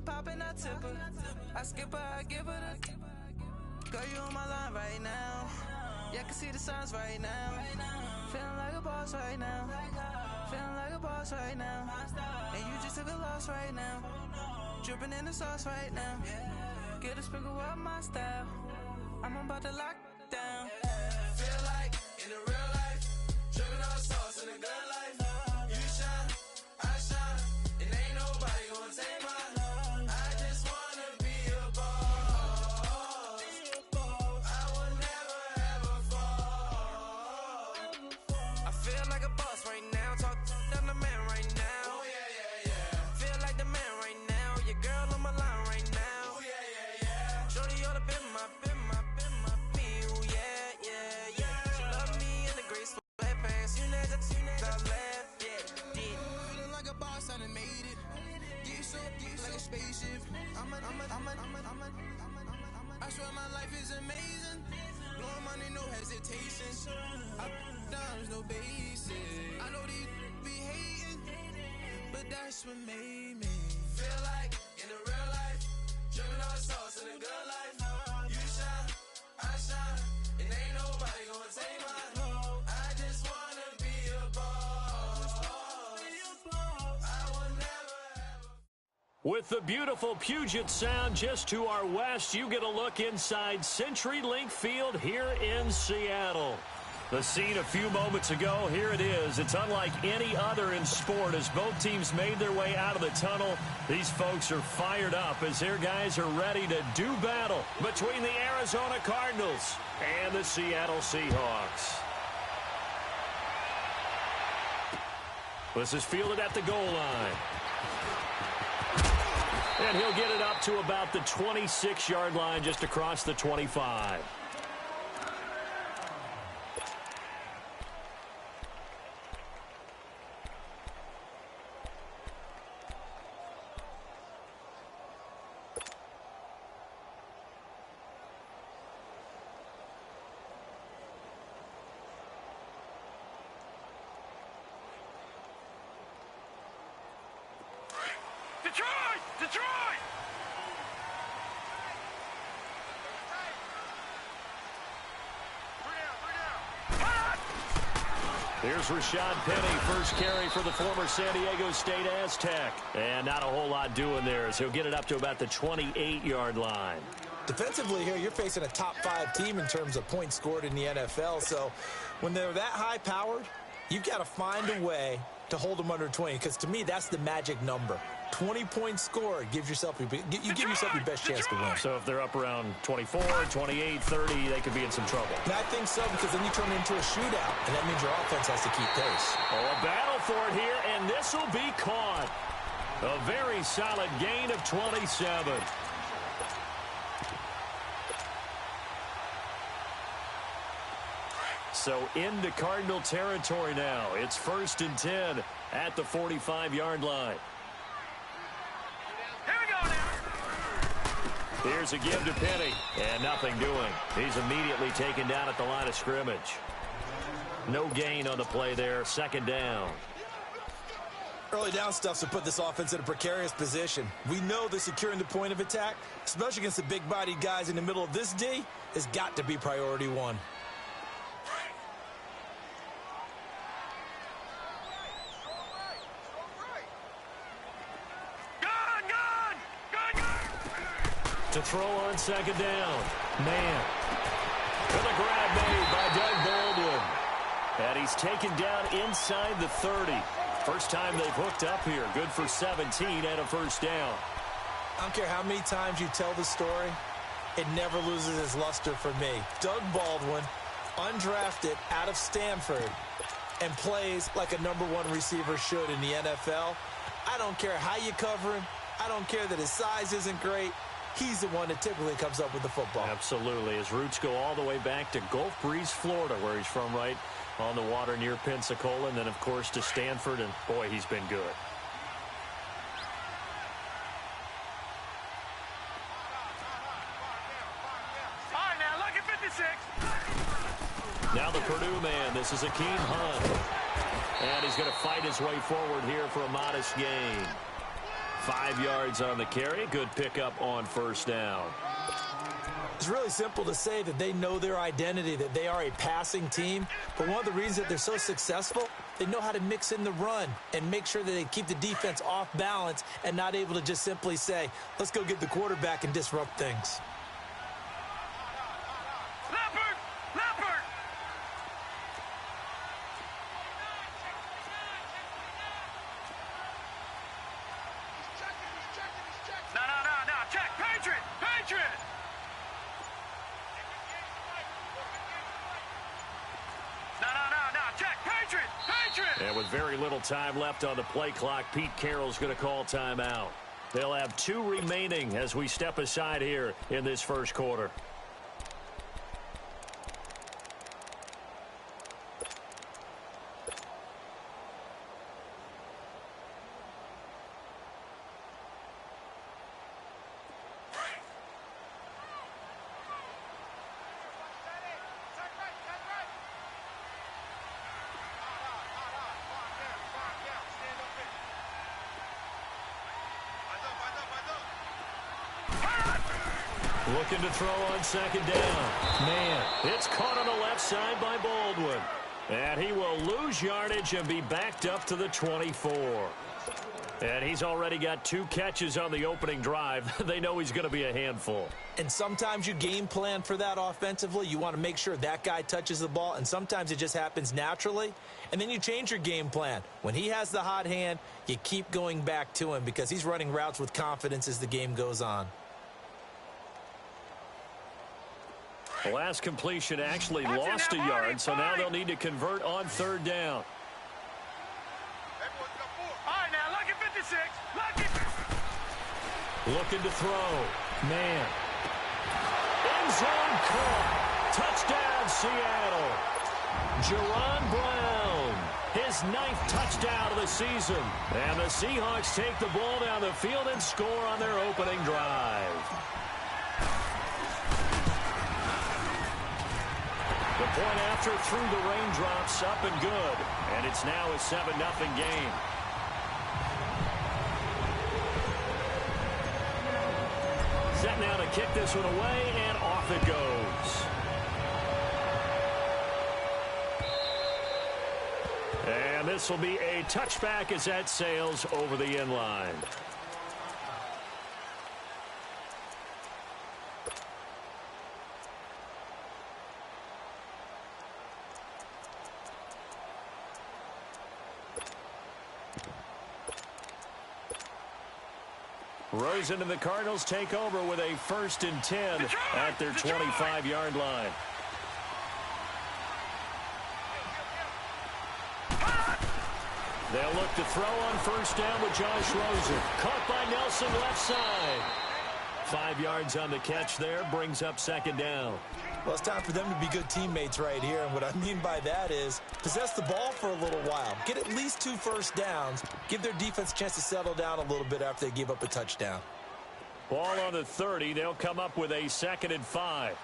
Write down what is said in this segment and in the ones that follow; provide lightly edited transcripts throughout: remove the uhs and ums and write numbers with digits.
poppin', I tip her. I skip her, I give her the. Girl, you on my line right now. Yeah, I can see the signs right now. Feeling like a boss right now. Feeling like a boss right now. And you just took a loss right now. Dripping in the sauce right now. Get a sprinkle up my style. I'm about to lock down. Feel like in the real life, dripping on sauce in the good life. You shine, I shine, and ain't nobody gonna take my love. I just wanna be a boss. I will never ever fall. I feel like a boss right now. Talk to the man right now. Oh yeah, yeah, yeah. Feel like the man right now. Your girl on my line right now. Oh yeah, yeah, yeah. Shorty oughta been my me. Oh yeah, yeah, yeah. She love me in the graceful sweatpants. You know that I laugh, yeah. Feeling like a boss, I done made it. Get so like a spaceship. I swear my life is amazing. Blowing money, no hesitation. Up, downs, no basic. I know these be hating, but that's what made me feel like in the real life, dripping on sauce in the good life. You shine, I shine, and ain't nobody gonna take my love. I just wanna be a boss. I will never ever. With the beautiful Puget Sound just to our west, you get a look inside CenturyLink Field here in Seattle. The scene a few moments ago, here it is. It's unlike any other in sport as both teams made their way out of the tunnel. These folks are fired up as their guys are ready to do battle between the Arizona Cardinals and the Seattle Seahawks. This is fielded at the goal line. And he'll get it up to about the 26-yard line just across the 25. Detroit! Here's Rashad Penny, first carry for the former San Diego State Aztec. And not a whole lot doing there as he'll get it up to about the 28-yard line. Defensively here, you're facing a top-5 team in terms of points scored in the NFL. So when they're that high-powered, you've got to find a way to hold them under 20, because to me, that's the magic number. 20 points scored gives yourself you give yourself your best chance to win. So if they're up around 24, 28, 30, they could be in some trouble. And I think so, because then you turn it into a shootout, and that means your offense has to keep pace. Oh, a battle for it here, and this will be caught. A very solid gain of 27. So into Cardinal territory now. It's 1st and 10 at the 45-yard line. Here we go now. Here's a give to Penny, and nothing doing. He's immediately taken down at the line of scrimmage. No gain on the play there. 2nd down. Early down stuff to put this offense in a precarious position. We know that securing the point of attack, especially against the big-bodied guys in the middle of this D, has got to be priority one. To throw on 2nd down. Man. With a grab made by Doug Baldwin. And he's taken down inside the 30. First time they've hooked up here. Good for 17 and a 1st down. I don't care how many times you tell the story, it never loses its luster for me. Doug Baldwin, undrafted out of Stanford, and plays like a #1 receiver should in the NFL. I don't care how you cover him. I don't care that his size isn't great. He's the one that typically comes up with the football. Absolutely. His roots go all the way back to Gulf Breeze, Florida, where he's from, right on the water near Pensacola, and then, of course, to Stanford, and, boy, he's been good. All right, now, look at 56. Now the Purdue man. This is Akeem Hunt. And he's going to fight his way forward here for a modest gain. 5 yards on the carry. Good pickup on first down. It's really simple to say that they know their identity, that they are a passing team. But one of the reasons that they're so successful, they know how to mix in the run and make sure that they keep the defense off balance and not able to just simply say, let's go get the quarterback and disrupt things. And with very little time left on the play clock, Pete Carroll's going to call timeout. They'll have 2 remaining as we step aside here in this first quarter. Looking to throw on second down. Man, it's caught on the left side by Baldwin. And he will lose yardage and be backed up to the 24. And he's already got 2 catches on the opening drive. They know he's going to be a handful. And sometimes you game plan for that offensively. You want to make sure that guy touches the ball, and sometimes it just happens naturally. And then you change your game plan. When he has the hot hand, you keep going back to him because he's running routes with confidence as the game goes on. The last completion actually lost a yard, so now they'll need to convert on third down. All right, now, lucky 56. Lucky. Looking to throw. Man. End zone caught. Touchdown, Seattle. Jerron Brown, his 9th touchdown of the season. And the Seahawks take the ball down the field and score on their opening drive. The point after through the raindrops, up and good. And it's now a 7-0 game. Set now to kick this one away, and off it goes. And this will be a touchback as that sails over the end line. Rosen and the Cardinals take over with a 1st and 10 at their 25-yard line. They'll look to throw on first down with Josh Rosen. Caught by Nelson left side. 5 yards on the catch there, brings up second down. Well, it's time for them to be good teammates right here, and what I mean by that is possess the ball for a little while. Get at least 2 first downs. Give their defense a chance to settle down a little bit after they give up a touchdown. Ball on the 30. They'll come up with a 2nd and 5.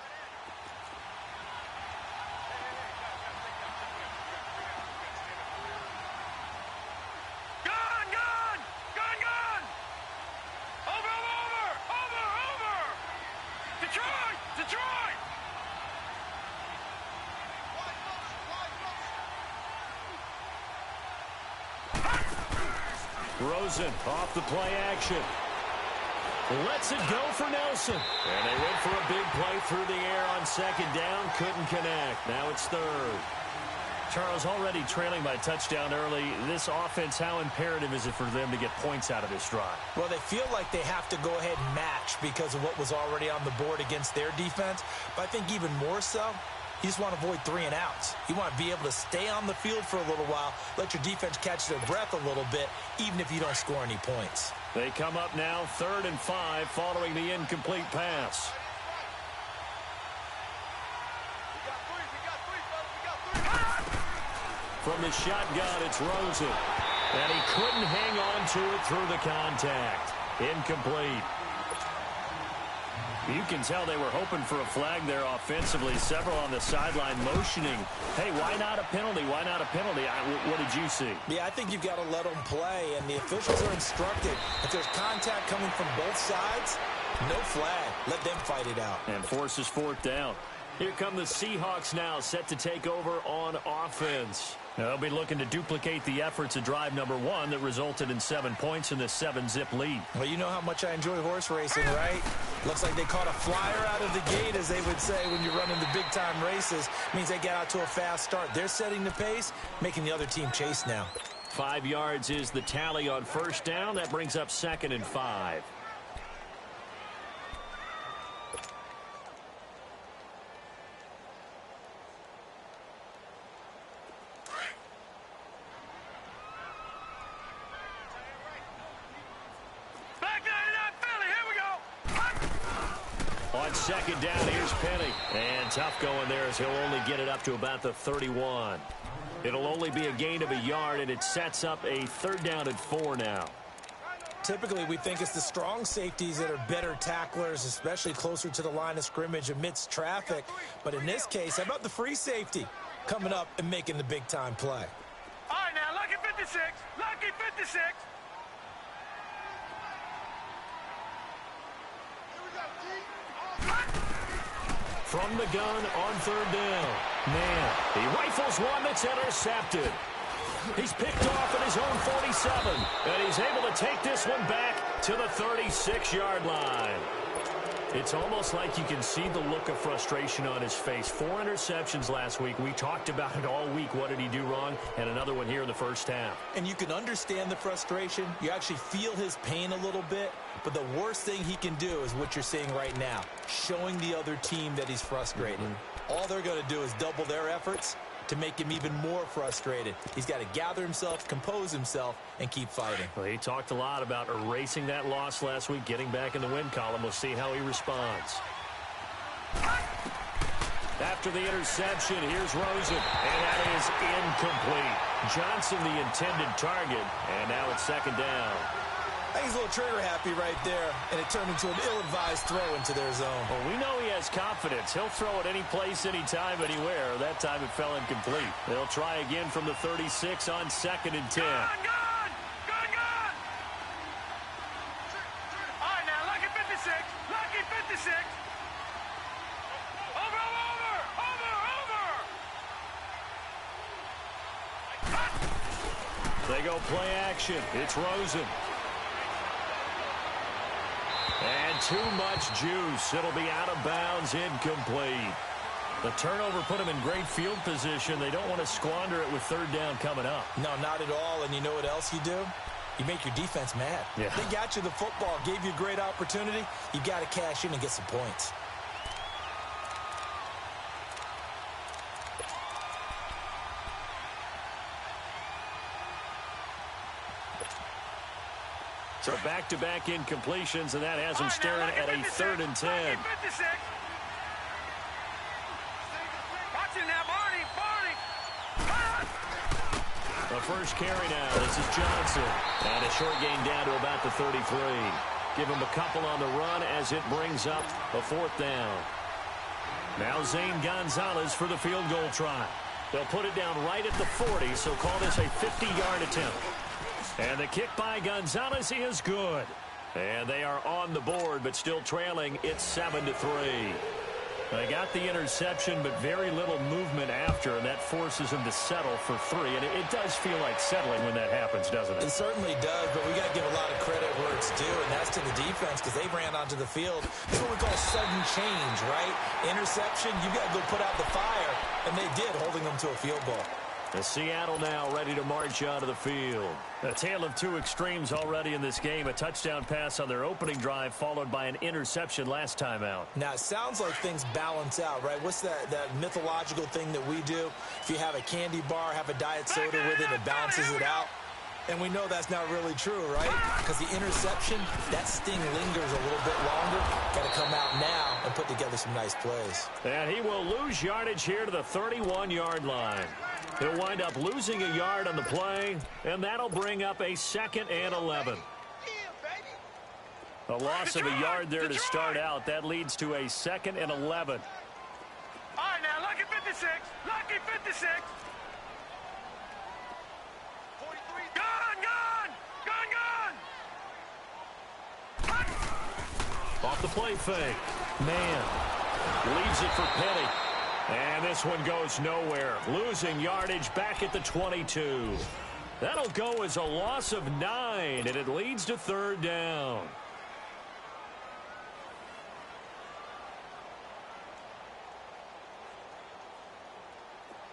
Rosen off the play action. Lets it go for Nelson. And they went for a big play through the air on second down. Couldn't connect. Now it's 3rd. Charles, already trailing by touchdown early. This offense, how imperative is it for them to get points out of this drive? Well, they feel like they have to go ahead and match because of what was already on the board against their defense. But I think even more so, you just want to avoid 3 and outs. You want to be able to stay on the field for a little while, let your defense catch their breath a little bit, even if you don't score any points. They come up now 3rd and 5 following the incomplete pass. From the shotgun, it's Rosen. And he couldn't hang on to it through the contact. Incomplete. You can tell they were hoping for a flag there offensively. Several on the sideline motioning. Hey, why not a penalty? Why not a penalty? What did you see? Yeah, I think you've got to let them play, and the officials are instructed. If there's contact coming from both sides, no flag. Let them fight it out. And forces fourth down. Here come the Seahawks now, set to take over on offense. They'll be looking to duplicate the efforts of drive number 1 that resulted in 7 points in this 7-zip lead. Well, you know how much I enjoy horse racing, right? Looks like they caught a flyer out of the gate, as they would say when you're running the big-time races. Means they get out to a fast start. They're setting the pace, making the other team chase now. 5 yards is the tally on first down. That brings up 2nd and 5. On 2nd down, here's Penny. And tough going there as he'll only get it up to about the 31. It'll only be a gain of a yard, and it sets up a 3rd down and 4 now. Typically, we think it's the strong safeties that are better tacklers, especially closer to the line of scrimmage amidst traffic. But in this case, how about the free safety coming up and making the big-time play? All right, now, lucky 56. Lucky 56. From the gun on 3rd down. Man, he rifles one that's intercepted. He's picked off at his own 47, and he's able to take this one back to the 36-yard line. It's almost like you can see the look of frustration on his face. 4 interceptions last week. We talked about it all week. What did he do wrong? And another one here in the first half. And you can understand the frustration. You actually feel his pain a little bit. But the worst thing he can do is what you're seeing right now, showing the other team that he's frustrated. All they're going to do is double their efforts to make him even more frustrated. He's got to gather himself, compose himself, and keep fighting. Well, he talked a lot about erasing that loss last week, getting back in the win column. We'll see how he responds. After the interception, here's Rosen, and that is incomplete. Johnson, the intended target, and now it's 2nd down. I think he's a little trigger happy right there, and it turned into an ill-advised throw into their zone. Well, we know he has confidence. He'll throw it any place, anytime, anywhere. That time it fell incomplete. They'll try again from the 36 on 2nd and 10. Good! All right, now, lucky 56. Lucky 56. Over! They go play action. It's Rosen. And too much juice. It'll be out of bounds, incomplete. The turnover put them in great field position. They don't want to squander it with 3rd down coming up. No, not at all. And you know what else you do? You make your defense mad. Yeah. They got you the football, gave you a great opportunity. You got to cash in and get some points. So back-to-back incompletions, and that has them staring at a 3rd and 10. Watch it now, Barney. The first carry now. This is Johnson. And a short gain down to about the 33. Give him a couple on the run as it brings up a 4th down. Now Zane Gonzalez for the field goal try. They'll put it down right at the 40, so call this a 50-yard attempt. And the kick by Gonzalez is good. And they are on the board, but still trailing. It's 7-3. They got the interception, but very little movement after, and that forces them to settle for 3. And it does feel like settling when that happens, doesn't it? It certainly does, but we got to give a lot of credit where it's due, and that's to the defense because they ran onto the field. This is what we call sudden change, right? Interception, you got to go put out the fire, and they did, holding them to a field goal. The Seattle now ready to march out of the field. A tale of 2 extremes already in this game. A touchdown pass on their opening drive followed by an interception last time out. Now, it sounds like things balance out, right? What's that mythological thing that we do? If you have a candy bar, have a diet soda with it, it balances it out. And we know that's not really true, right? Because the interception, that sting lingers a little bit longer. Got to come out now and put together some nice plays. And he will lose yardage here to the 31-yard line. He'll wind up losing a yard on the play, and that'll bring up a 2nd and 11. A loss of a yard there to start out. That leads to a 2nd and 11. All right, now, lucky 56. Lucky 56. Gun, gun. Gun, gun. Off the play fake. Man leaves it for Penny. And this one goes nowhere. Losing yardage back at the 22. That'll go as a loss of 9, and it leads to 3rd down.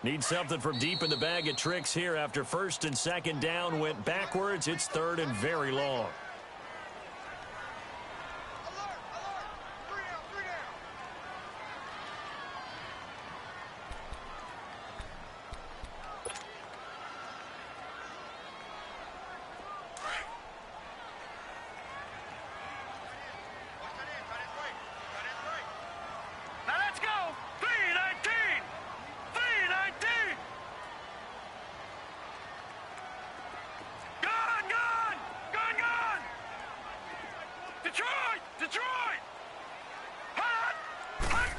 Need something from deep in the bag of tricks here after 1st and 2nd down went backwards. It's 3rd and very long. Now let's go. 319. 319. Gun, gun. Gun, gun. Detroit. Detroit. Hot. Hot.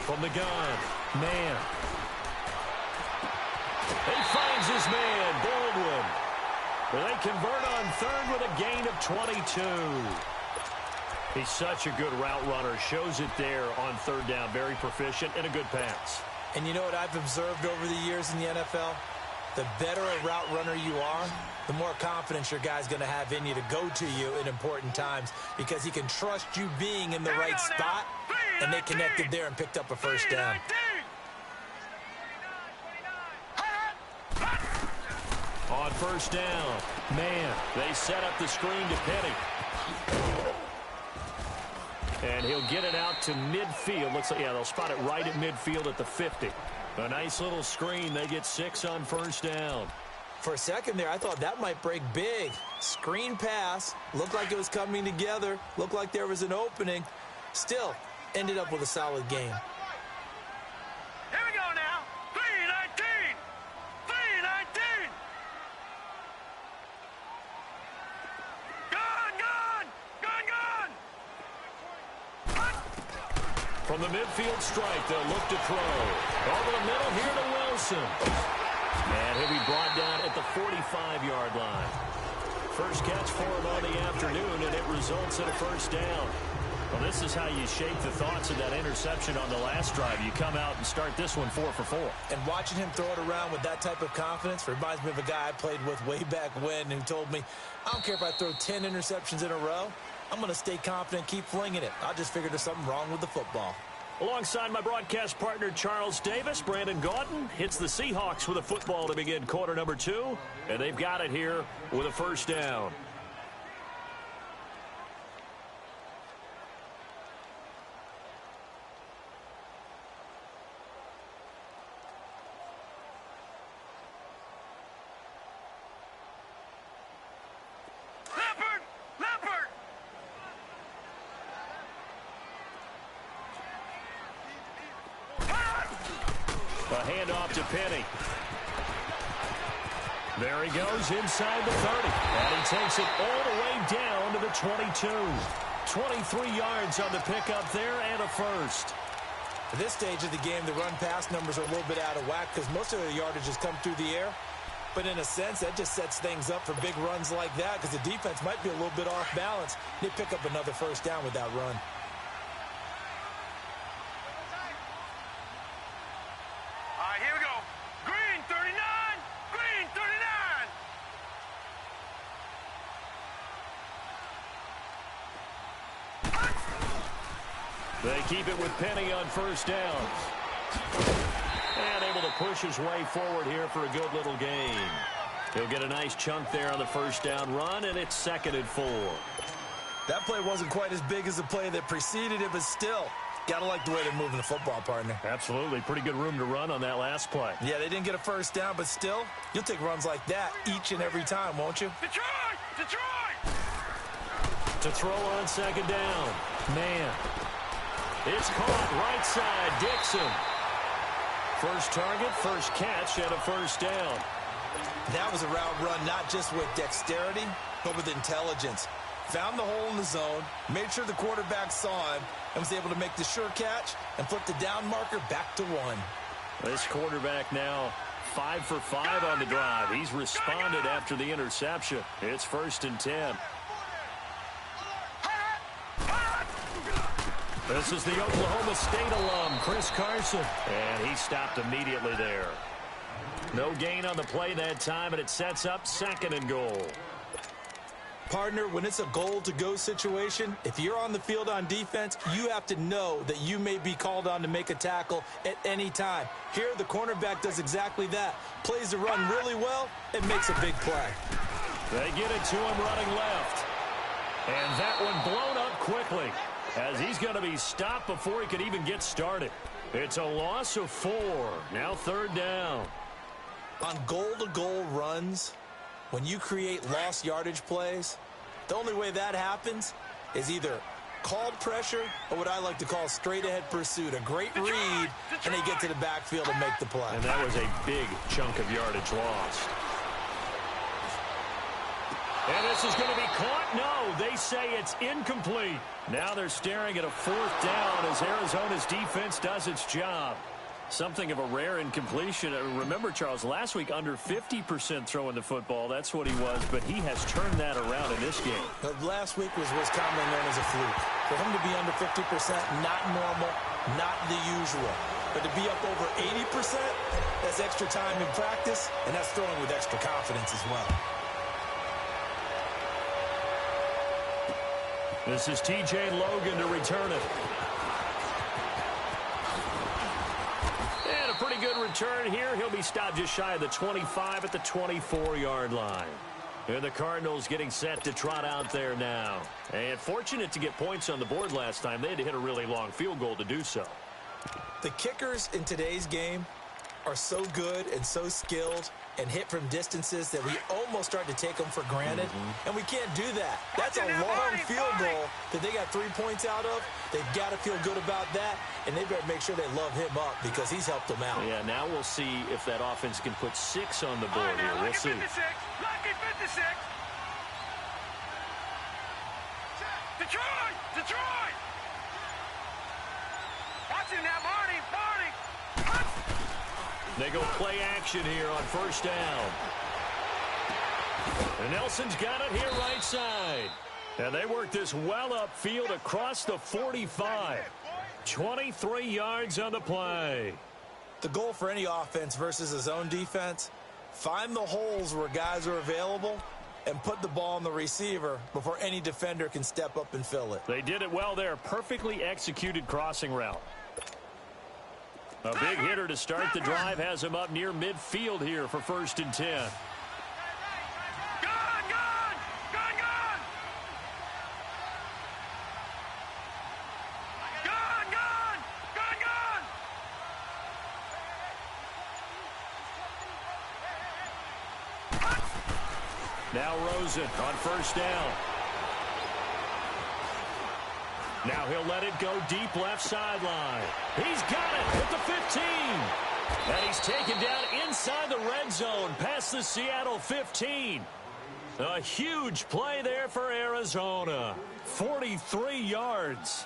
From the gun. Man. He finds his man, Baldwin. They convert on 3rd with a gain of 22. He's such a good route runner. Shows it there on 3rd down. Very proficient and a good pass. And you know what I've observed over the years in the NFL? The better a route runner you are, the more confidence your guy's going to have in you to go to you in important times because he can trust you being in the right spot, and they connected there and picked up a 1st down. On 1st down, man, they set up the screen to Penny. And he'll get it out to midfield. Looks like, yeah, they'll spot it right at midfield at the 50. A nice little screen. They get 6 on 1st down. For a second there, I thought that might break big. Screen pass. Looked like it was coming together. Looked like there was an opening. Still, ended up with a solid game. Here we go now. 319. 319. Gun, gun. Gun, gun. From the midfield strike, they'll look to throw. Over the middle here to Wilson. And he'll be brought down at the 45-yard line. First catch for him on the afternoon, and it results in a 1st down. Well, this is how you shape the thoughts of that interception on the last drive. You come out and start this one 4 for 4. And watching him throw it around with that type of confidence reminds me of a guy I played with way back when who told me, I don't care if I throw 10 interceptions in a row. I'm going to stay confident, keep flinging it. I just figured there's something wrong with the football. Alongside my broadcast partner, Charles Davis, Brandon Gaudin hits the Seahawks with a football to begin quarter number 2. And they've got it here with a 1st down. Leopard. Leopard. A handoff to Penny. There he goes inside the 30. And he takes it all the way down to the 22. 23 yards on the pickup there and a 1st. At this stage of the game, the run-pass numbers are a little bit out of whack because most of the yardage has come through the air. But in a sense, that just sets things up for big runs like that because the defense might be a little bit off balance. They pick up another 1st down with that run. All right, here we go. Green 39. Green 39. They keep it with Penny on 1st down. And able to push his way forward here for a good little gain. He'll get a nice chunk there on the 1st down run, and it's 2nd and 4. That play wasn't quite as big as the play that preceded it, but still, gotta like the way they're moving the football, partner. Absolutely. Pretty good room to run on that last play. Yeah, they didn't get a 1st down, but still, you'll take runs like that each and every time, won't you? Detroit. Detroit. To throw on 2nd down. Man. It's caught right side. Dixon. First target, first catch, and a 1st down. That was a route run not just with dexterity, but with intelligence. found the hole in the zone, made sure the quarterback saw him, and was able to make the sure catch and flip the down marker back to 1. This quarterback now 5 for 5 on the drive. He's responded after the interception. It's 1st and 10. This is the Oklahoma State alum, Chris Carson. And he stopped immediately there. No gain on the play that time, and it sets up 2nd and goal. Partner, when it's a goal-to-go situation, if you're on the field on defense, you have to know that you may be called on to make a tackle at any time. Here, the cornerback does exactly that. Plays the run really well and makes a big play. They get it to him running left. And that one blown up quickly, as he's going to be stopped before he could even get started. It's a loss of 4. Now 3rd down. On goal-to-goal runs, when you create lost yardage plays, the only way that happens is either called pressure or what I like to call straight-ahead pursuit. A great read, and they get to the backfield and make the play. And that was a big chunk of yardage lost. And this is going to be caught. No, they say it's incomplete. Now they're staring at a 4th down as Arizona's defense does its job. Something of a rare incompletion. Remember, Charles, last week under 50% throwing the football. That's what he was, but he has turned that around in this game. Last week was commonly known as a fluke. For him to be under 50%, not normal, not the usual. But to be up over 80%, that's extra time in practice, and that's throwing with extra confidence as well. This is T.J. Logan to return it. And a pretty good return here. He'll be stopped just shy of the 25 at the 24-yard line. And the Cardinals getting set to trot out there now. And fortunate to get points on the board last time. They had to hit a really long field goal to do so. The kickers in today's game are so good and so skilled and hit from distances that we almost start to take them for granted. And we can't do that. That's a long field goal that they got 3 points out of. They've got to feel good about that, and they better make sure they love him up because he's helped them out. Yeah, now we'll see if that offense can put 6 on the board here. We'll see. Lucky 56. Detroit! Detroit! Watch him now, Marty! Marty! They go play action here on 1st down. And Nelson's got it here right side. And they work this well upfield across the 45. 23 yards on the play. The goal for any offense versus a zone defense, find the holes where guys are available and put the ball on the receiver before any defender can step up and fill it. They did it well there. Perfectly executed crossing route. A big hitter to start the drive has him up near midfield here for 1st and 10. Gone! Gone! Gone! Gone! Gone! Gone! Gone! Gone! Now Rosen on 1st down. Now he'll let it go deep left sideline. He's got it at the 15. And he's taken down inside the red zone past the Seattle 15. A huge play there for Arizona. 43 yards.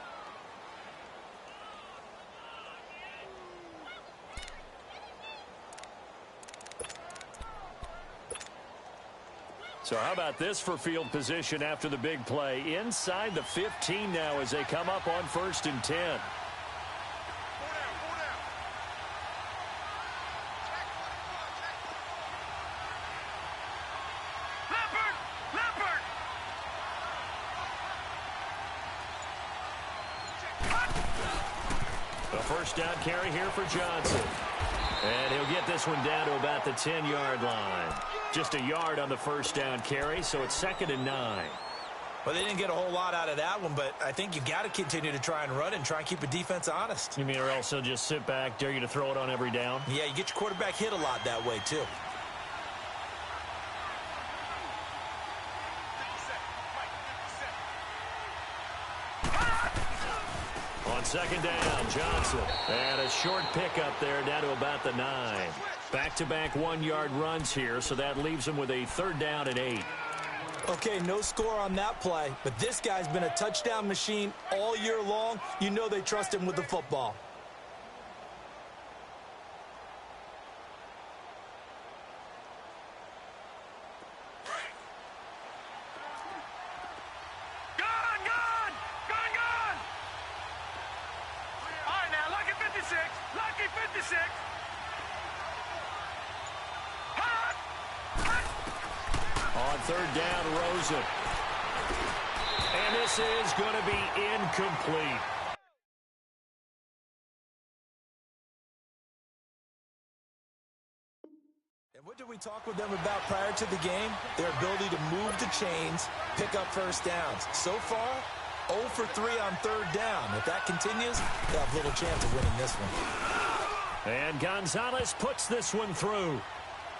So how about this for field position after the big play? Inside the 15 now as they come up on 1st and 10. Leopard! Leopard! A 1st down carry here for Johnson. And he'll get this one down to about the 10-yard line. Just a yard on the 1st down carry, so it's 2nd and 9. Well, they didn't get a whole lot out of that one, but I think you got to continue to try and run and try and keep a defense honest. You mean or else they'll just sit back, dare you to throw it on every down? Yeah, you get your quarterback hit a lot that way, too. On 2nd down, Johnson. And a short pickup there down to about the 9. Back-to-back 1-yard runs here, so that leaves them with a 3rd down and 8. Okay, no score on that play, but this guy's been a touchdown machine all year long. You know they trust him with the football. Lucky 56. On third down, Rosen. And this is going to be incomplete. And what did we talk with them about prior to the game? Their ability to move the chains, pick up first downs. So far, 0 for 3 on third down. If that continues, they'll have little chance of winning this one. And Gonzalez puts this one through.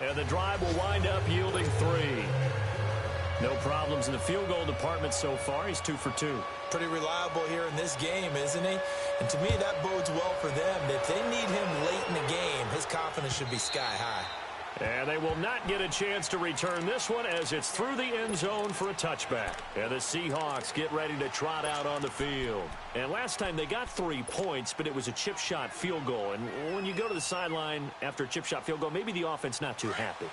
And the drive will wind up yielding 3. No problems in the field goal department so far. He's 2 for 2. Pretty reliable here in this game, isn't he? And to me, that bodes well for them. If they need him late in the game, his confidence should be sky high. And they will not get a chance to return this one as it's through the end zone for a touchback. And the Seahawks get ready to trot out on the field. And last time they got 3 points, but it was a chip shot field goal. And when you go to the sideline after a chip shot field goal, maybe the offense not too happy.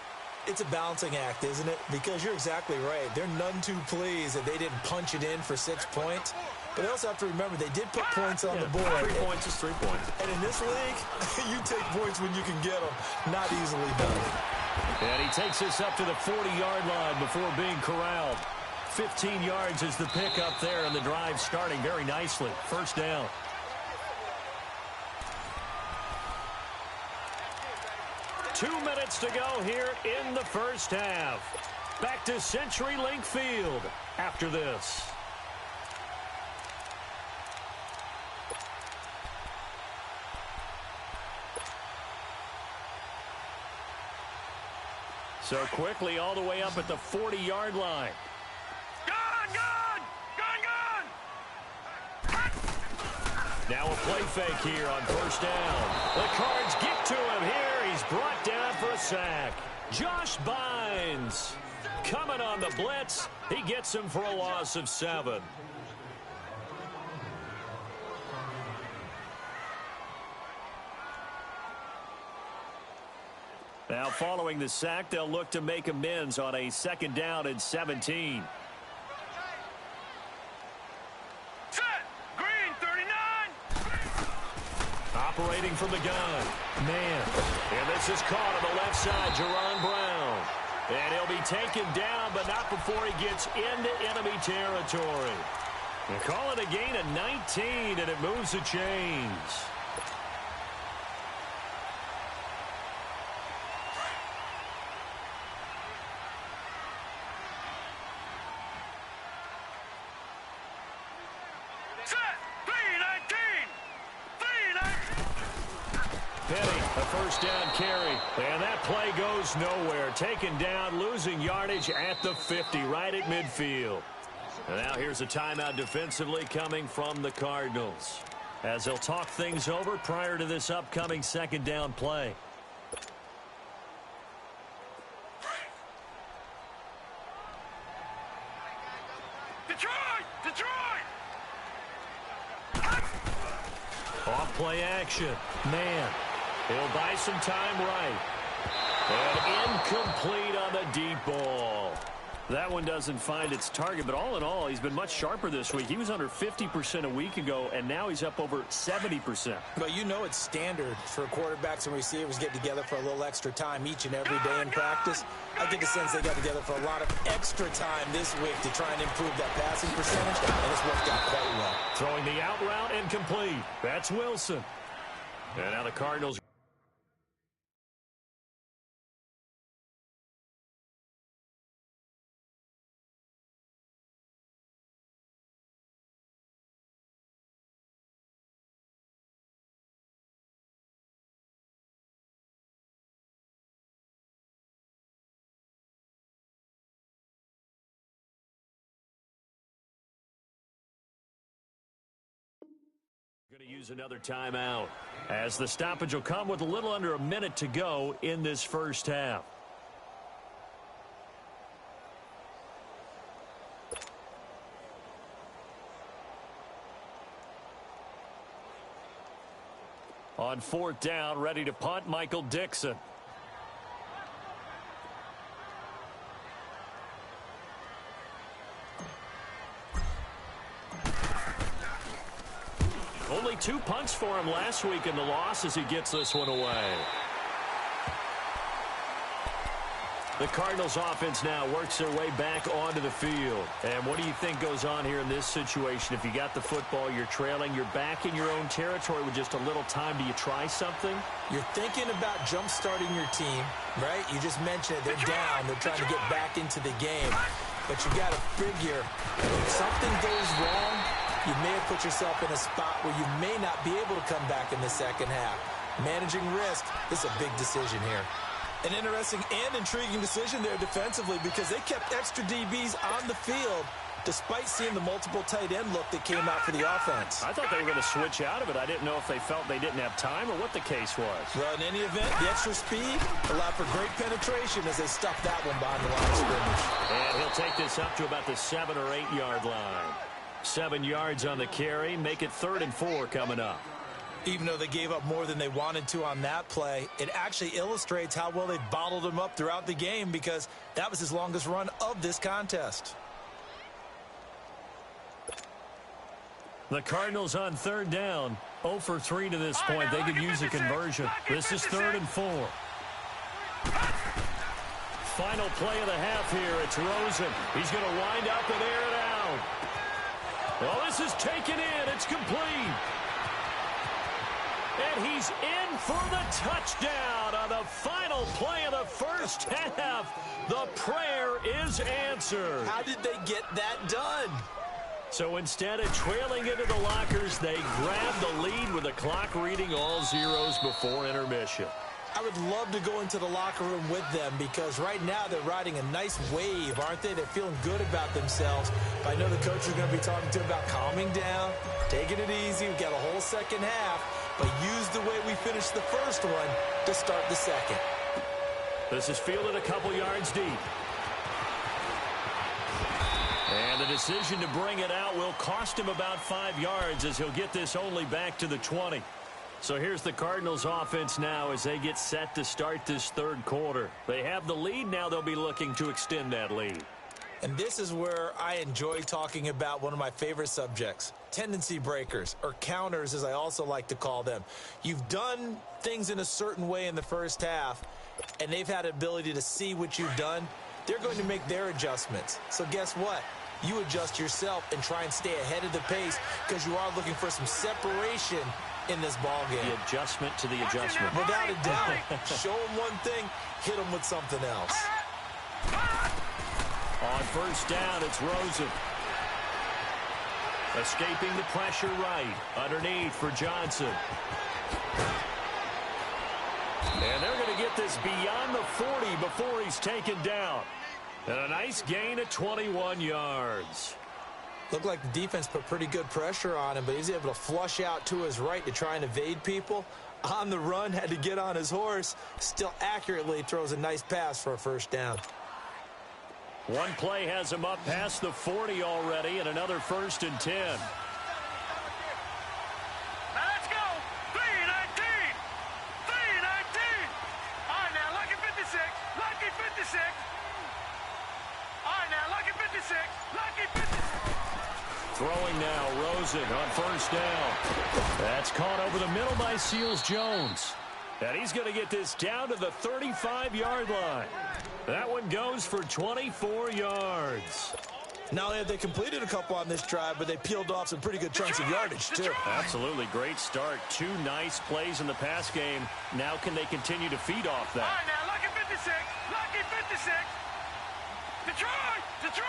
It's a balancing act, isn't it? Because you're exactly right. They're none too pleased that they didn't punch it in for 6 points. But they also have to remember they did put points on the board. 3 points is 3 points. And in this league, you take points when you can get them. Not easily done. And he takes this up to the 40-yard line before being corralled. 15 yards is the pickup there, and the drive starting very nicely. First down. Two minutes to go here in the first half. Back to CenturyLink Field after this. So quickly all the way up at the 40-yard line. Now a play fake here on first down. The Cards get to him here. He's brought down for a sack. Josh Bynes coming on the blitz. He gets him for a loss of 7. Now following the sack, they'll look to make amends on a 2nd down and 17. Set. Green 39. Operating from the gun. Man. And this is caught on the left side, Jerron Brown. And he'll be taken down, but not before he gets into enemy territory. They call it a gain of 19, and it moves the chains. First down carry, and that play goes nowhere. Taken down, losing yardage at the 50, right at midfield. And now here's a timeout defensively coming from the Cardinals, as they'll talk things over prior to this upcoming 2nd down play. Detroit! Off play action. Man. He'll buy some time right. And incomplete on the deep ball. That one doesn't find its target, but all in all, he's been much sharper this week. He was under 50% a week ago, and now he's up over 70%. But you know it's standard for quarterbacks and receivers to get together for a little extra time each and every day in practice. I get the sense they got together for a lot of extra time this week to try and improve that passing percentage, and it's worked out quite well. Throwing the out route and complete. That's Wilson. And now the Cardinals. Going to use another timeout as the stoppage will come with a little under a minute to go in this first half. On 4th down, ready to punt, Michael Dixon. Only 2 punts for him last week in the loss as he gets this one away. The Cardinals offense now works their way back onto the field. And what do you think goes on here in this situation? If you got the football, you're trailing, you're back in your own territory with just a little time. Do you try something? You're thinking about jump-starting your team, right? You just mentioned it. They're down. They're trying to get back into the game. But you got to figure if something goes wrong, you may have put yourself in a spot where you may not be able to come back in the second half. Managing risk is a big decision here. An interesting and intriguing decision there defensively because they kept extra DBs on the field despite seeing the multiple tight end look that came out for the offense. I thought they were going to switch out of it. I didn't know if they felt they didn't have time or what the case was. Well, in any event, the extra speed allowed for great penetration as they stuffed that one behind the line of scrimmage. And he'll take this up to about the 7 or 8 yard line. 7 yards on the carry. Make it 3rd and 4 coming up. Even though they gave up more than they wanted to on that play, it actually illustrates how well they bottled him up throughout the game because that was his longest run of this contest. The Cardinals on 3rd down. 0 for 3 to this point. They could use a conversion. This is 3rd and 4. Final play of the half here. It's Rosen. He's going to wind up and air it out. Well, this is taken in. It's complete. And he's in for the touchdown on the final play of the first half. The prayer is answered. How did they get that done? So instead of trailing into the lockers, they grabbed the lead with the clock reading all zeros before intermission. I would love to go into the locker room with them because right now they're riding a nice wave, aren't they? They're feeling good about themselves. But I know the coach is going to be talking to them about calming down, taking it easy. We've got a whole second half, but use the way we finished the first one to start the second. This is fielded a couple yards deep. And the decision to bring it out will cost him about 5 yards as he'll get this only back to the 20. So here's the Cardinals offense now as they get set to start this 3rd quarter. They have the lead. Now they'll be looking to extend that lead. And this is where I enjoy talking about one of my favorite subjects, tendency breakers, or counters as I also like to call them. You've done things in a certain way in the first half, and they've had the ability to see what you've done. They're going to make their adjustments. So guess what? You adjust yourself and try and stay ahead of the pace because you are looking for some separation in this ball game. The adjustment to the adjustment. Without a doubt. Show them one thing, hit them with something else. On 1st down, it's Rosen. Escaping the pressure right. Underneath for Johnson. And they're going to get this beyond the 40 before he's taken down. And a nice gain of 21 yards. Looked like the defense put pretty good pressure on him, but he was able to flush out to his right to try and evade people. On the run, had to get on his horse. Still accurately throws a nice pass for a 1st down. One play has him up past the 40 already, and another 1st and 10. Let's go. 3-19. 3-19. All right, now, lucky 56. Lucky 56. All right, now, lucky 56. Lucky 56. Throwing now, Rosen on 1st down. That's caught over the middle by Seals-Jones. And he's going to get this down to the 35-yard line. That one goes for 24 yards. Not only have they completed a couple on this drive, but they peeled off some pretty good chunks of yardage, too. Absolutely. Great start. 2 nice plays in the pass game. Now can they continue to feed off that? All right, now, lucky 56. Lucky 56. Detroit! Detroit!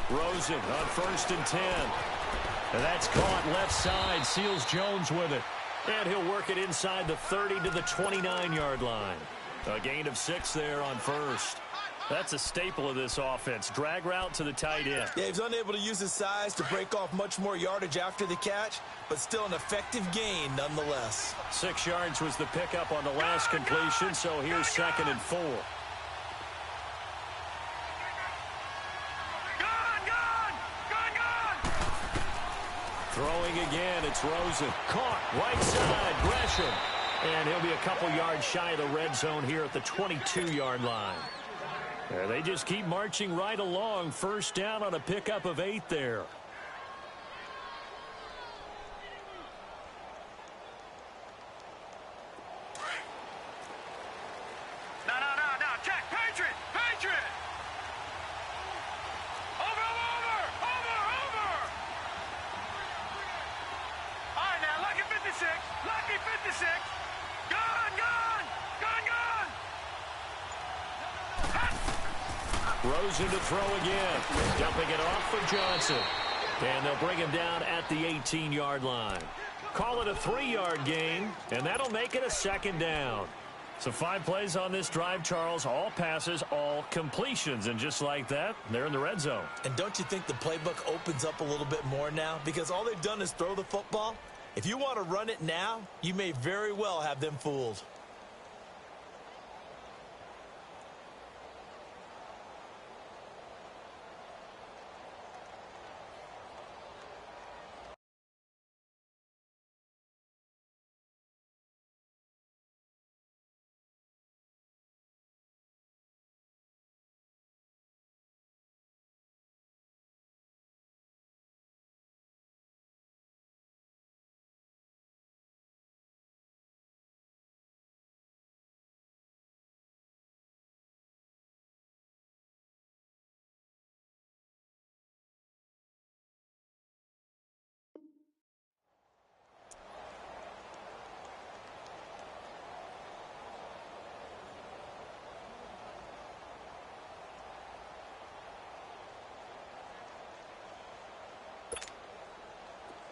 Rosen on 1st and 10. And that's caught left side. Seals-Jones with it. And he'll work it inside the 30 to the 29-yard line. A gain of 6 there on 1st. That's a staple of this offense. Drag route to the tight end. Yeah, he's unable to use his size to break off much more yardage after the catch, but still an effective gain nonetheless. 6 yards was the pickup on the last completion, so here's 2nd and 4. It's Rosen. Caught. Right side. Gresham. And he'll be a couple yards shy of the red zone here at the 22-yard line. They just keep marching right along. First down on a pickup of 8 there. No. Check. Patriot. Over. All right, now, lucky 56. Gone. Rosen to throw again. Dumping it off for Johnson. And they'll bring him down at the 18-yard line. Call it a 3-yard gain, and that'll make it a second down. So 5 plays on this drive, Charles. All passes, all completions. And just like that, they're in the red zone. And don't you think the playbook opens up a little bit more now? Because all they've done is throw the football. If you want to run it now, you may very well have them fooled.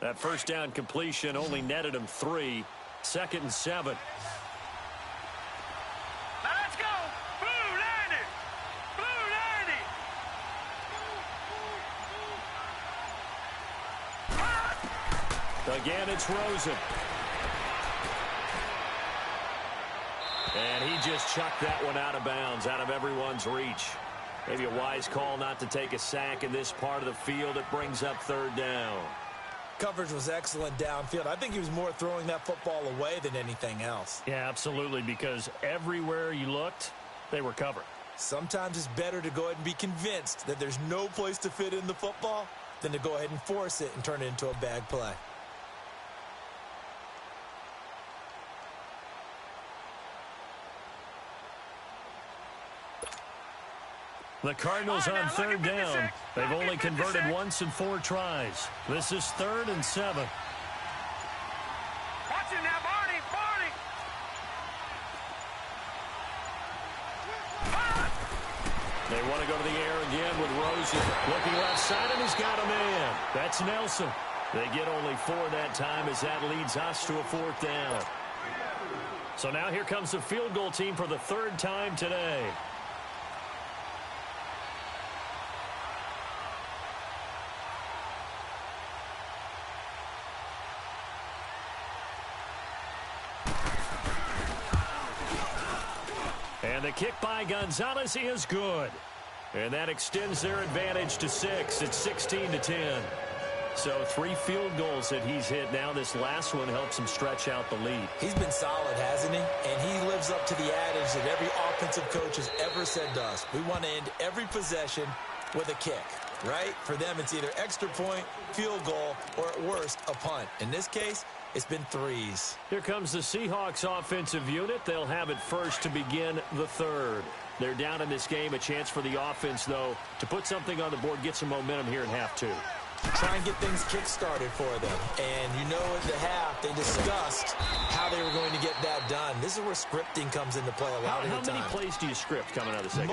That first down completion only netted him 3. 2nd and 7. Now let's go. Blue 90. Again, it's Rosen. And he just chucked that one out of bounds, out of everyone's reach. Maybe a wise call not to take a sack in this part of the field. It brings up 3rd down. Coverage was excellent downfield. I think he was more throwing that football away than anything else. Yeah, absolutely, because everywhere you looked, they were covered. Sometimes it's better to go ahead and be convinced that there's no place to fit in the football than to go ahead and force it and turn it into a bad play. The Cardinals on 3rd down. They've only converted once in 4 tries. This is 3rd and 7. Watch him now, Barney. They want to go to the air again with Rosen. Looking left side, and he's got a man. That's Nelson. They get only 4 that time as that leads us to a 4th down. So now here comes the field goal team for the 3rd time today. And the kick by Gonzalez is good. And that extends their advantage to 6. It's 16-10. So 3 field goals that he's hit now. This last one helps him stretch out the lead. He's been solid, hasn't he? And he lives up to the adage that every offensive coach has ever said to us. We want to end every possession with a kick, right? For them, it's either extra point, field goal, or at worst, a punt. In this case, it's been 3s. Here comes the Seahawks offensive unit. They'll have it first to begin the 3rd. They're down in this game. A chance for the offense, though, to put something on the board, get some momentum here in half 2. Try and get things kick-started for them. And you know at the half, they discussed how they were going to get that done. This is where scripting comes into play a lot of the time. How many plays do you script coming out of the second?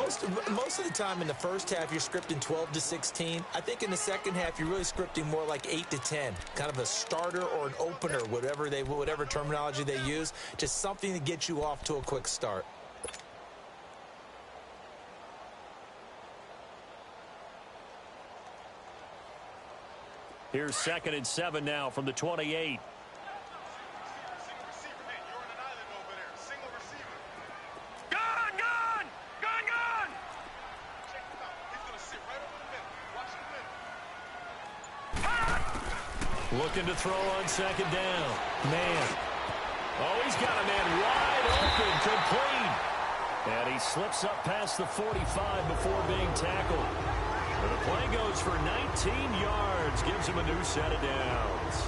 Most of the time in the first half, you're scripting 12 to 16. I think in the second half, you're really scripting more like 8 to 10. Kind of a starter or an opener, whatever terminology they use. Just something to get you off to a quick start. Here's 2nd and 7 now from the 28. Looking to throw on second down. Man. Oh, he's got a man wide open, complete. And he slips up past the 45 before being tackled. And the play goes for 19 yards, gives him a new set of downs.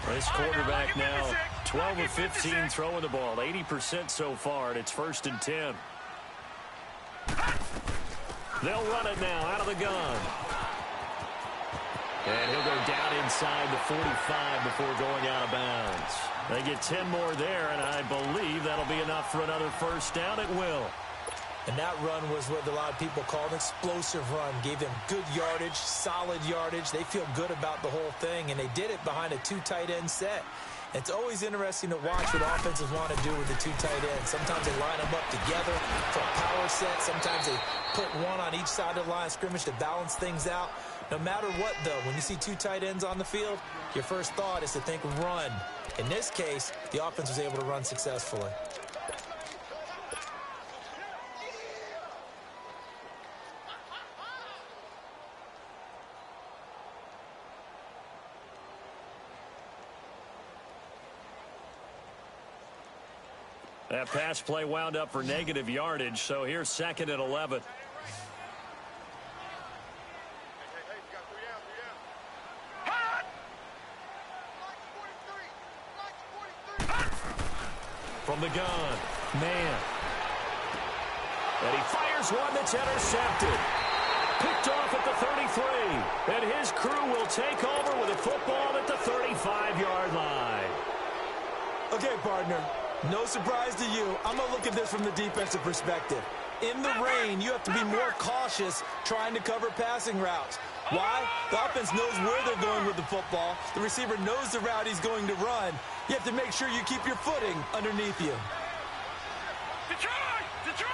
This quarterback now 12 of 15 throwing the ball, 80% so far, and it's 1st and 10. They'll run it now out of the gun. And he'll go down inside the 45 before going out of bounds. They get 10 more there, and I believe that'll be enough for another first down. It will. And that run was what a lot of people call an explosive run. Gave them good yardage, solid yardage. They feel good about the whole thing, and they did it behind a 2 tight end set. It's always interesting to watch what offenses want to do with the 2 tight ends. Sometimes they line them up together for a power set. Sometimes they put one on each side of the line of scrimmage to balance things out. No matter what, though, when you see 2 tight ends on the field, your first thought is to think run. In this case, the offense was able to run successfully. That pass play wound up for negative yardage, so here's 2nd and 11. From the gun, man. And he fires one that's intercepted. Picked off at the 33. And his crew will take over with a football at the 35-yard line. Okay, partner. No surprise to you. I'm going to look at this from the defensive perspective. In the rain, you have to be more cautious trying to cover passing routes. Why? The offense knows where they're going with the football. The receiver knows the route he's going to run. You have to make sure you keep your footing underneath you. Detroit! Detroit!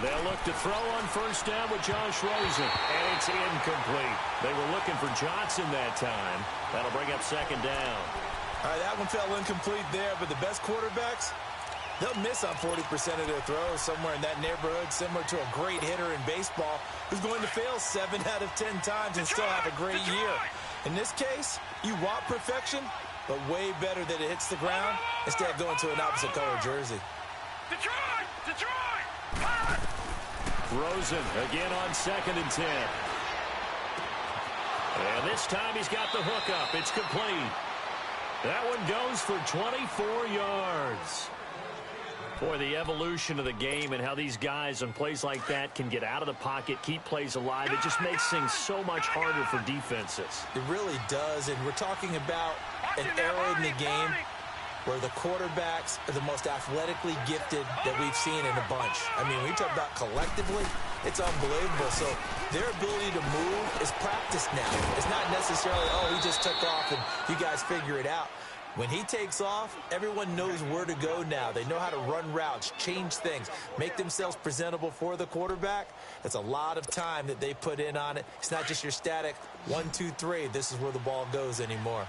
They'll look to throw on first down with Josh Rosen, and it's incomplete. They were looking for Johnson that time. That'll bring up 2nd down. All right, that one fell incomplete there, but the best quarterbacks, they'll miss on 40% of their throws, somewhere in that neighborhood, similar to a great hitter in baseball who's going to fail 7 out of 10 times and still have a great year. In this case, you want perfection, but way better that it hits the ground instead of going to an opposite color jersey. Detroit! Detroit! Rosen again on 2nd and 10. And this time he's got the hook up. It's complete. That one goes for 24 yards. Boy, the evolution of the game and how these guys on plays like that can get out of the pocket, keep plays alive, it just makes things so much harder for defenses. It really does, and we're talking about an era in the game where the quarterbacks are the most athletically gifted that we've seen in a bunch. I mean, when you talk about collectively, it's unbelievable. So their ability to move is practiced now. It's not necessarily, oh, he just took off and you guys figure it out. When he takes off, everyone knows where to go now. They know how to run routes, change things, make themselves presentable for the quarterback. That's a lot of time that they put in on it. It's not just your static 1, 2, 3, this is where the ball goes anymore.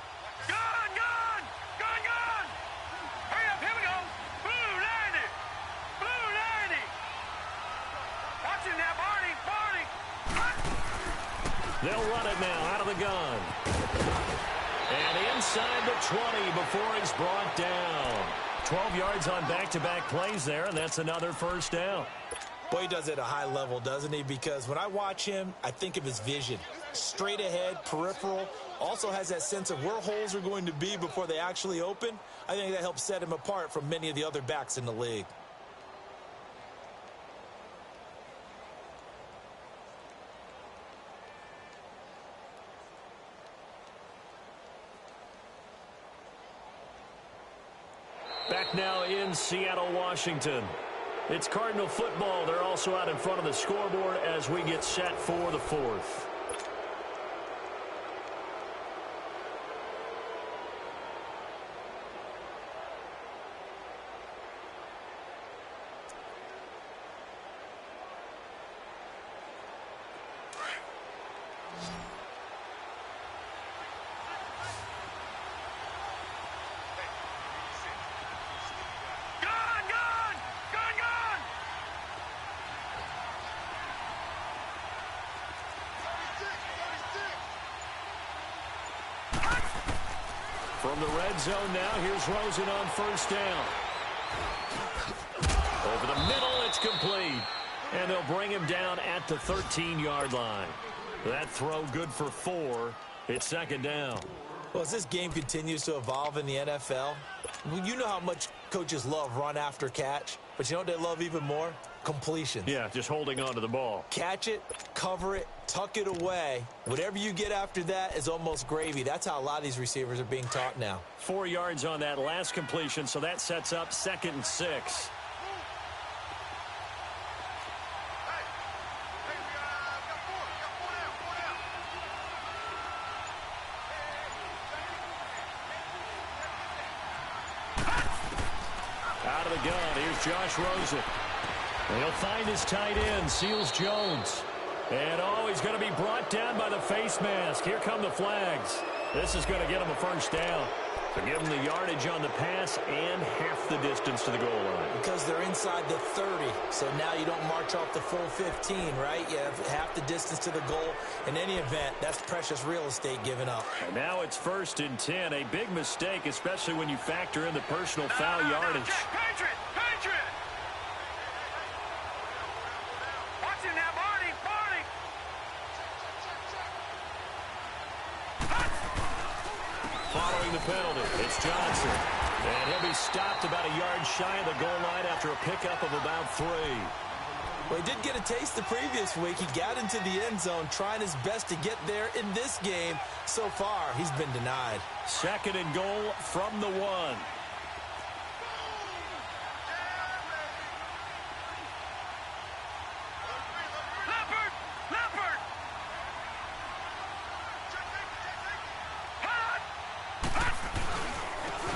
Gun! Gun! Gun! Gun! Hurry up, here we go! Blue 90! Blue 90! Watch him now, Barney! Barney! They'll run it now out of the gun. And inside the 20 before he's brought down. 12 yards on back-to-back plays there, and that's another first down. Boy, he does it at a high level, doesn't he? Because when I watch him, I think of his vision. Straight ahead, peripheral, also has that sense of where holes are going to be before they actually open. I think that helps set him apart from many of the other backs in the league. Back now in Seattle, Washington. It's Cardinal football. They're also out in front of the scoreboard as we get set for the fourth. From the red zone now, here's Rosen on first down. Over the middle, it's complete. And they'll bring him down at the 13-yard line. That throw good for 4. It's second down. Well, as this game continues to evolve in the NFL, you know how much coaches love run after catch, but you know what they love even more? Completions. Yeah, just holding on to the ball. Catch it, cover it, tuck it away. Whatever you get after that is almost gravy. That's how a lot of these receivers are being taught now. 4 yards on that last completion, so that sets up 2nd and 6. Out of the gun, here's Josh Rosen. And he'll find his tight end, Seals Jones. And he's going to be brought down by the face mask. Here come the flags. This is going to get him a first down. So give him the yardage on the pass and half the distance to the goal line. Because they're inside the 30, so now you don't march off the full 15, right? You have half the distance to the goal. In any event, that's precious real estate given up. And now it's 1st and 10. A big mistake, especially when you factor in the personal foul yardage. Patriot! Watch him now, Barney! Following the penalty, it's Johnson. And he'll be stopped about a yard shy of the goal line after a pickup of about 3. Well, he did get a taste the previous week. He got into the end zone trying his best to get there in this game. So far, he's been denied. 2nd and goal from the 1.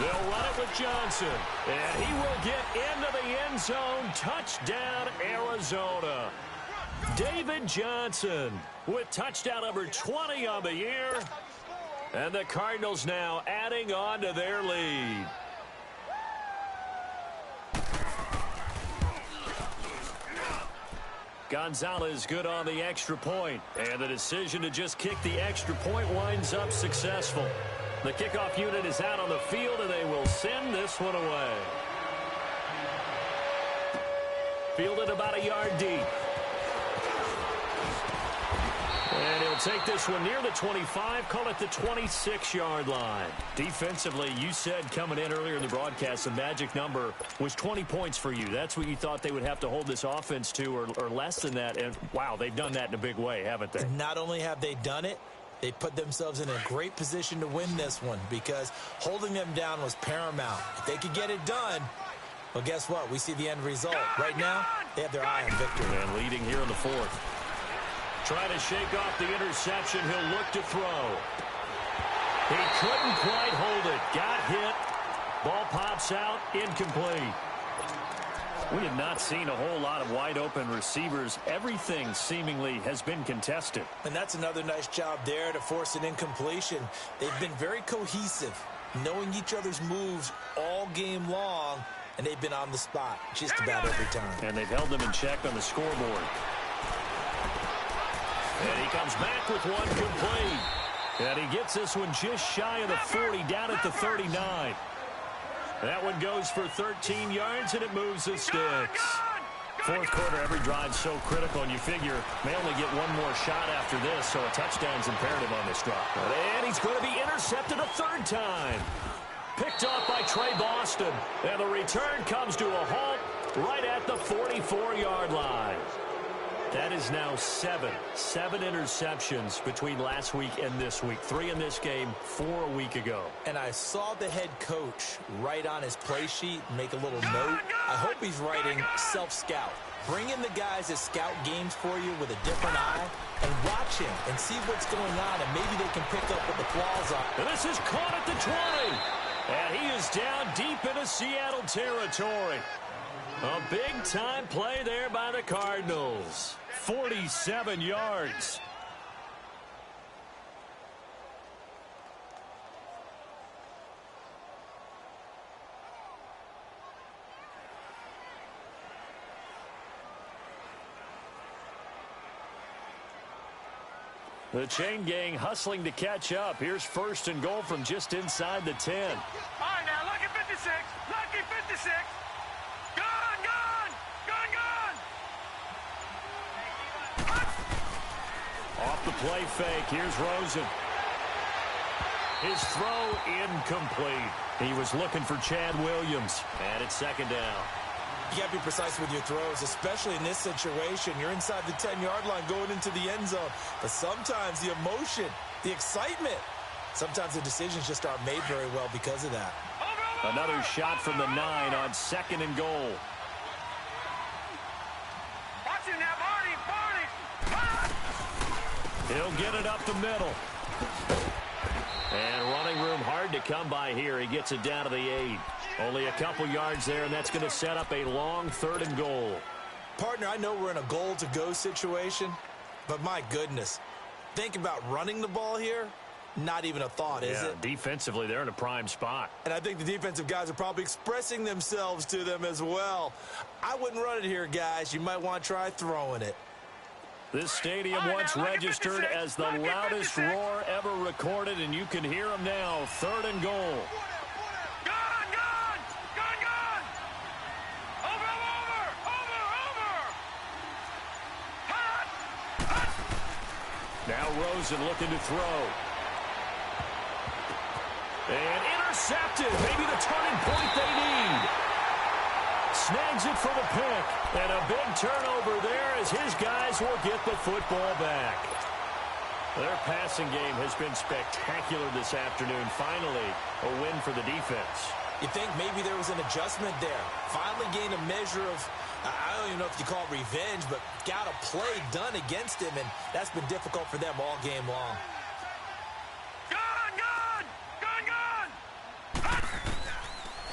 They'll run it with Johnson, and he will get into the end zone. Touchdown, Arizona. David Johnson with touchdown number 20 on the year. And the Cardinals now adding on to their lead. Gonzalez good on the extra point, and the decision to just kick the extra point winds up successful. The kickoff unit is out on the field, and they will send this one away. Fielded about a yard deep. And he'll take this one near the 25, call it the 26-yard line. Defensively, you said coming in earlier in the broadcast, the magic number was 20 points for you. That's what you thought they would have to hold this offense to, or less than that. And, wow, they've done that in a big way, haven't they? Not only have they done it, they put themselves in a great position to win this one because holding them down was paramount. If they could get it done, well, guess what? We see the end result. Right now, they have their eye on victory. And leading here in the 4th. Trying to shake off the interception. He'll look to throw. He couldn't quite hold it. Got hit. Ball pops out. Incomplete. We have not seen a whole lot of wide-open receivers. Everything seemingly has been contested. And that's another nice job there to force an incompletion. They've been very cohesive, knowing each other's moves all game long, and they've been on the spot just about every time. And they've held them in check on the scoreboard. And he comes back with one complete. And he gets this one just shy of the 40, down at the 39. That one goes for 13 yards, and it moves the sticks. 4th quarter, every drive so critical, and you figure may only get one more shot after this, so a touchdown's imperative on this drive. And he's going to be intercepted a 3rd time. Picked off by Trey Boston, and the return comes to a halt right at the 44-yard line. That is now 7 interceptions between last week and this week. 3 in this game, 4 a week ago. And I saw the head coach write on his play sheet, make a little note. I hope he's writing self-scout. Bring in the guys that scout games for you with a different eye and watch him and see what's going on, and maybe they can pick up what the flaws are. And this is caught at the 20. And he is down deep into Seattle territory. A big-time play there by the Cardinals. 47 yards. The chain gang hustling to catch up. Here's 1st and goal from just inside the 10. All right, now, lucky 56. Lucky 56. Gone, gone. Gone, gone. Off the play fake. Here's Rosen. His throw incomplete. He was looking for Chad Williams. And it's 2nd down. You got to be precise with your throws, especially in this situation. You're inside the 10-yard line going into the end zone. But sometimes the emotion, the excitement, sometimes the decisions just aren't made very well because of that. Another shot from the 9 on 2nd and goal. Watch him now, Barney. He'll get it up the middle. And running room hard to come by here. He gets it down to the 8. Only a couple yards there, and that's going to set up a long 3rd and goal. Partner, I know we're in a goal-to-go situation, but my goodness, think about running the ball here. Not even a thought, is it? Defensively, they're in a prime spot. And I think the defensive guys are probably expressing themselves to them as well. I wouldn't run it here, guys. You might want to try throwing it. This stadium once registered as the loudest roar ever recorded, and you can hear them now. 3rd and goal. Gone, gone. Gone, gone. Over. Hot. Now Rosen looking to throw. And intercepted. Maybe the turning point they need. Snags it for the pick. And a big turnover there as his guys will get the football back. Their passing game has been spectacular this afternoon. Finally, a win for the defense. You think maybe there was an adjustment there. Finally gained a measure of, I don't even know if you call it revenge, but got a play done against him, and that's been difficult for them all game long.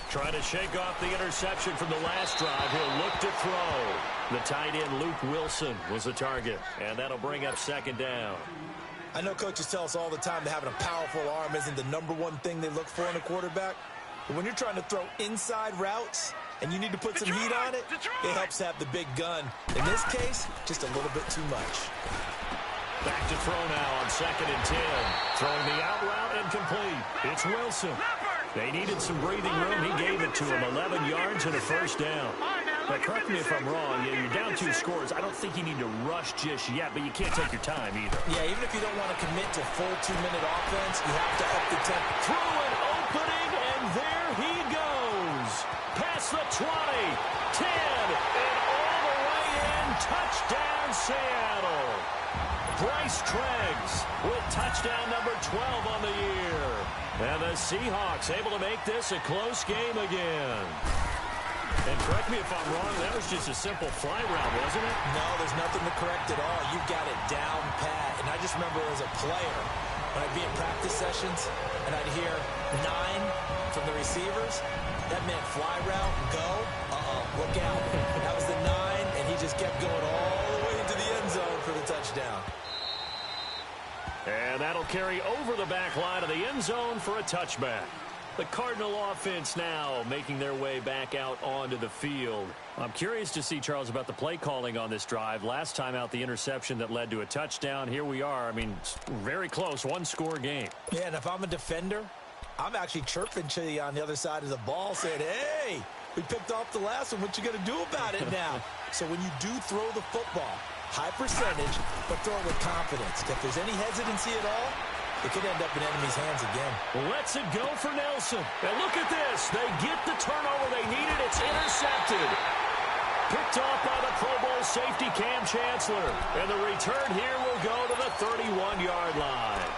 Trying to shake off the interception from the last drive. He'll look to throw. The tight end, Luke Wilson, was the target. And that'll bring up 2nd down. I know coaches tell us all the time that having a powerful arm isn't the #1 thing they look for in a quarterback. But when you're trying to throw inside routes and you need to put some heat on it, it helps have the big gun. In this case, just a little bit too much. Back to throw now on 2nd and 10. Throwing the out route incomplete. It's Wilson. They needed some breathing room. He gave it to him. 11 yards and a 1st down. Now, correct me if I'm wrong. You're down 2 scores. I don't think you need to rush just yet, but you can't take your time either. Yeah, even if you don't want to commit to full 2-minute offense, you have to up the tempo. Through an opening, and there he goes. Past the 20, 10, and all the way in. Touchdown, Seattle. Bryce Treggs with touchdown number 12 on the year. And the Seahawks able to make this a close game again. And correct me if I'm wrong, that was just a simple fly route, wasn't it? No, there's nothing to correct at all. You got it down pat. And I just remember as a player, when I'd be in practice sessions, and I'd hear 9 from the receivers, that meant fly route, go, look out. That was the 9, and he just kept going all the way into the end zone for the touchdown. And that'll carry over the back line of the end zone for a touchback. The Cardinal offense now making their way back out onto the field. I'm curious to see, Charles, about the play calling on this drive. Last time out, the interception that led to a touchdown. Here we are. I mean, very close, 1-score game. Yeah, and if I'm a defender, I'm actually chirping to you on the other side of the ball saying, hey, we picked off the last one. What you going to do about it now? So when you do throw the football, high percentage, but throw it with confidence. If there's any hesitancy at all, it could end up in enemy's hands again. Lets it go for Nelson. And look at this. They get the turnover they needed. It's intercepted. Picked off by the Pro Bowl safety Cam Chancellor. And the return here will go to the 31-yard line.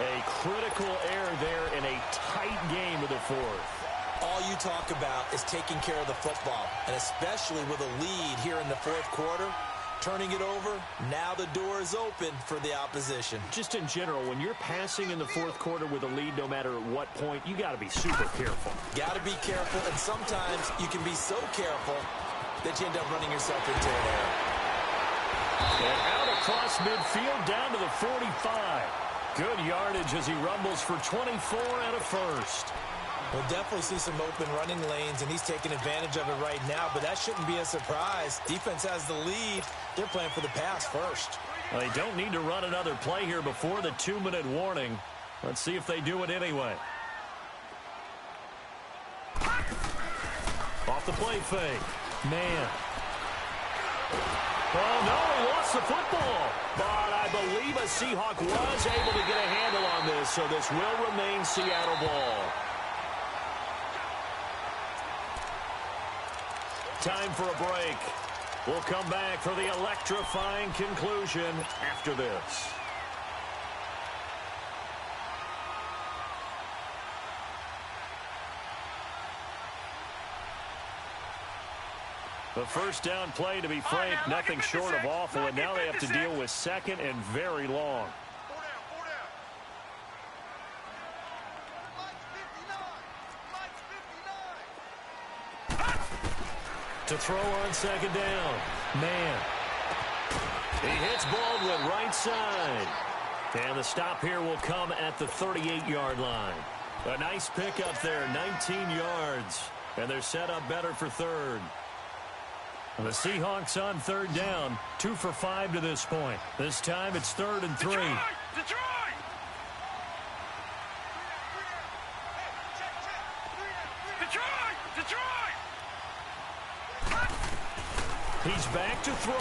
A critical error there in a tight game of the 4th. All you talk about is taking care of the football, and especially with a lead here in the 4th quarter. Turning it over, now the door is open for the opposition. Just in general, when you're passing in the 4th quarter with a lead, no matter at what point, you got to be super careful. Got to be careful, and sometimes you can be so careful that you end up running yourself into an error. And out across midfield, down to the 45. Good yardage as he rumbles for 24 and a 1st. We'll definitely see some open running lanes, and he's taking advantage of it right now, but that shouldn't be a surprise. Defense has the lead. They're playing for the pass first. Well, they don't need to run another play here before the 2-minute warning. Let's see if they do it anyway. Off the play fake. Man. Oh, no, he lost the football. But I believe a Seahawk was able to get a handle on this, so this will remain Seattle ball. Time for a break. We'll come back for the electrifying conclusion after this. The first down play, to be frank, nothing short of awful, and now they have to deal with second and very long. To throw on second down. Man. He hits Baldwin right side. And the stop here will come at the 38-yard line. A nice pickup there, 19 yards. And they're set up better for third. The Seahawks on third down, 2 for 5 to this point. This time it's 3rd and 3. Detroit! He's back to throw.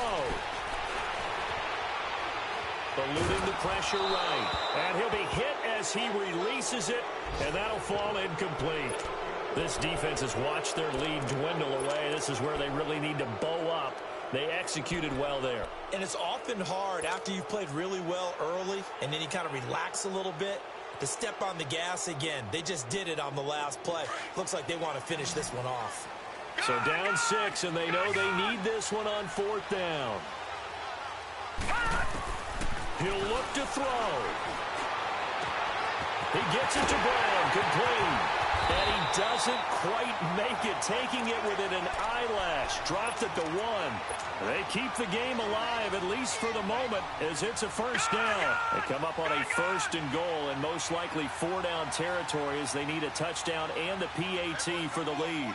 Eluding the pressure right. And he'll be hit as he releases it, and that'll fall incomplete. This defense has watched their lead dwindle away. This is where they really need to bow up. They executed well there. And it's often hard after you've played really well early and then you kind of relax a little bit to step on the gas again. They just did it on the last play. Looks like they want to finish this one off. So down 6, and they know they need this one on 4th down. He'll look to throw. He gets it to Brown, complete. And he doesn't quite make it, taking it within an eyelash. Dropped at the 1. They keep the game alive, at least for the moment, as it's a first down. They come up on a 1st and goal, and most likely 4-down territory as they need a touchdown and the PAT for the lead.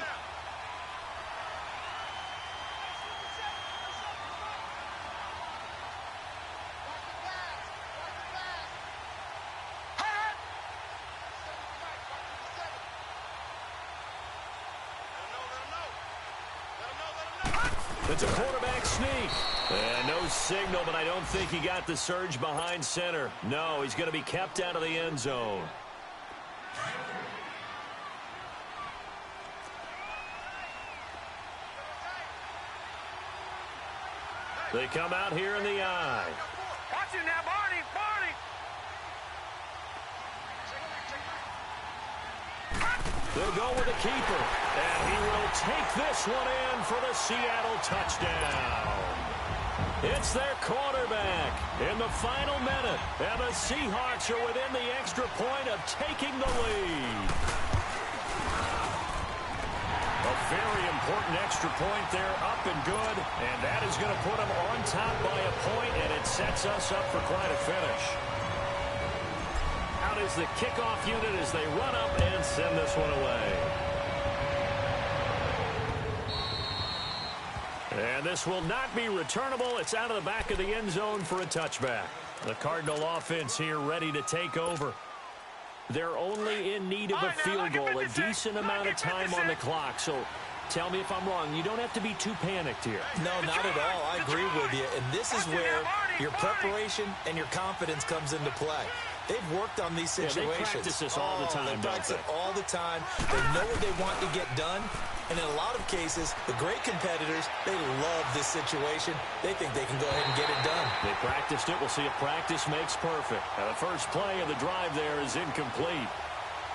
It's a quarterback sneak. And no signal, but I don't think he got the surge behind center. No, he's going to be kept out of the end zone. They come out here in the eye. Watch it now, Barney. They'll go with the keeper. And he will take this one in for the Seattle touchdown. It's their quarterback in the final minute. And the Seahawks are within the extra point of taking the lead. A very important extra point there, up and good. And that is going to put them on top by a point, and it sets us up for quite a finish. Out is the kickoff unit as they run up and send this one away. And this will not be returnable. It's out of the back of the end zone for a touchback. The Cardinal offense here ready to take over. They're only in need of a field goal, a decent amount of time on the clock. So tell me if I'm wrong. You don't have to be too panicked here. No, not at all. I agree with you. And this is where your preparation and your confidence comes into play. They've worked on these situations. Yeah, they practice this all the time. They practice it all the time. They know what they want to get done. And in a lot of cases, the great competitors, they love this situation. They think they can go ahead and get it done. They practiced it. We'll see if practice makes perfect. Now, the first play of the drive there is incomplete.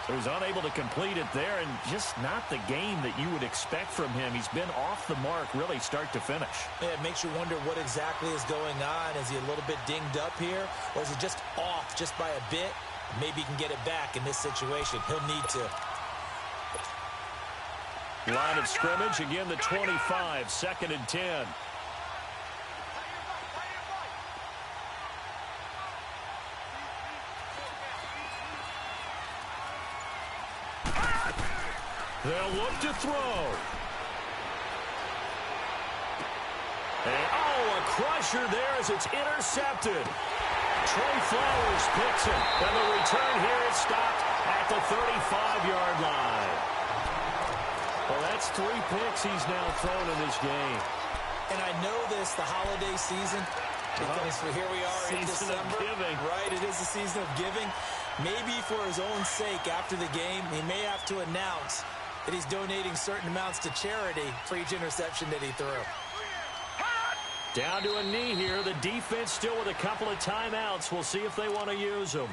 So he's unable to complete it there, and just not the game that you would expect from him. He's been off the mark really start to finish. Yeah, it makes you wonder what exactly is going on. Is he a little bit dinged up here, or is he just off just by a bit? Maybe he can get it back in this situation. He'll need to. Line of scrimmage, again the 25, 2nd and 10. They'll look to throw. And, a crusher there as it's intercepted. Trey Flowers picks it, and the return here is stopped at the 35-yard line. Well, that's 3 picks he's now thrown in this game. And I know this, the holiday season, because here we are in December. Season of giving. Right, it is the season of giving. Maybe for his own sake, after the game, he may have to announce that he's donating certain amounts to charity for each interception that he threw. Down to a knee here. The defense still with a couple of timeouts. We'll see if they want to use them.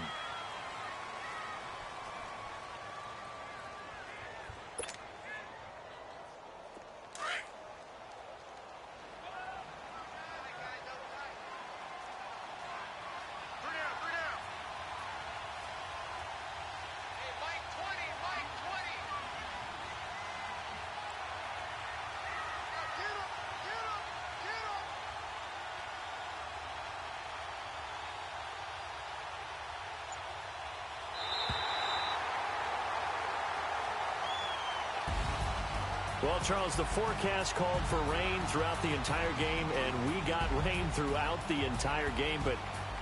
Well, Charles, the forecast called for rain throughout the entire game, and we got rain throughout the entire game. But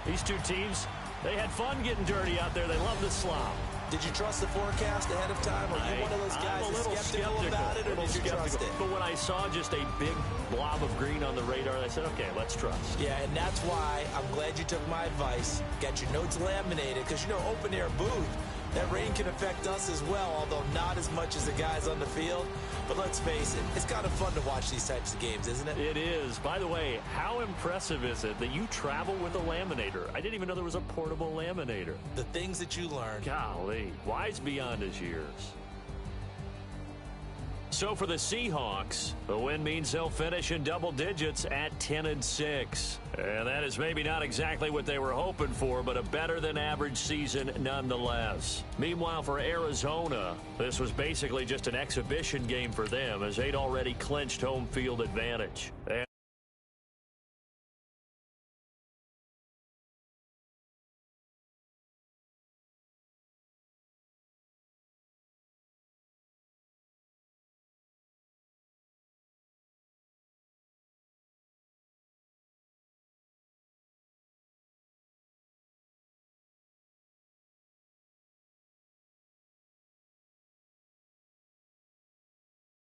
these two teams, they had fun getting dirty out there. They love the slop. Did you trust the forecast ahead of time? Or are you one of those guys that's skeptical about it, or did you trust it? But when I saw just a big blob of green on the radar, I said, okay, let's trust. Yeah, and that's why I'm glad you took my advice. Got your notes laminated, because, you know, open-air booth, that rain can affect us as well, although not as much as the guys on the field. But let's face it, it's kind of fun to watch these types of games, isn't it? It is. By the way, how impressive is it that you travel with a laminator? I didn't even know there was a portable laminator. The things that you learn. Golly, wise beyond his years. So for the Seahawks, the win means they'll finish in double digits at 10-6. And that is maybe not exactly what they were hoping for, but a better-than-average season nonetheless. Meanwhile, for Arizona, this was basically just an exhibition game for them, as they'd already clinched home field advantage.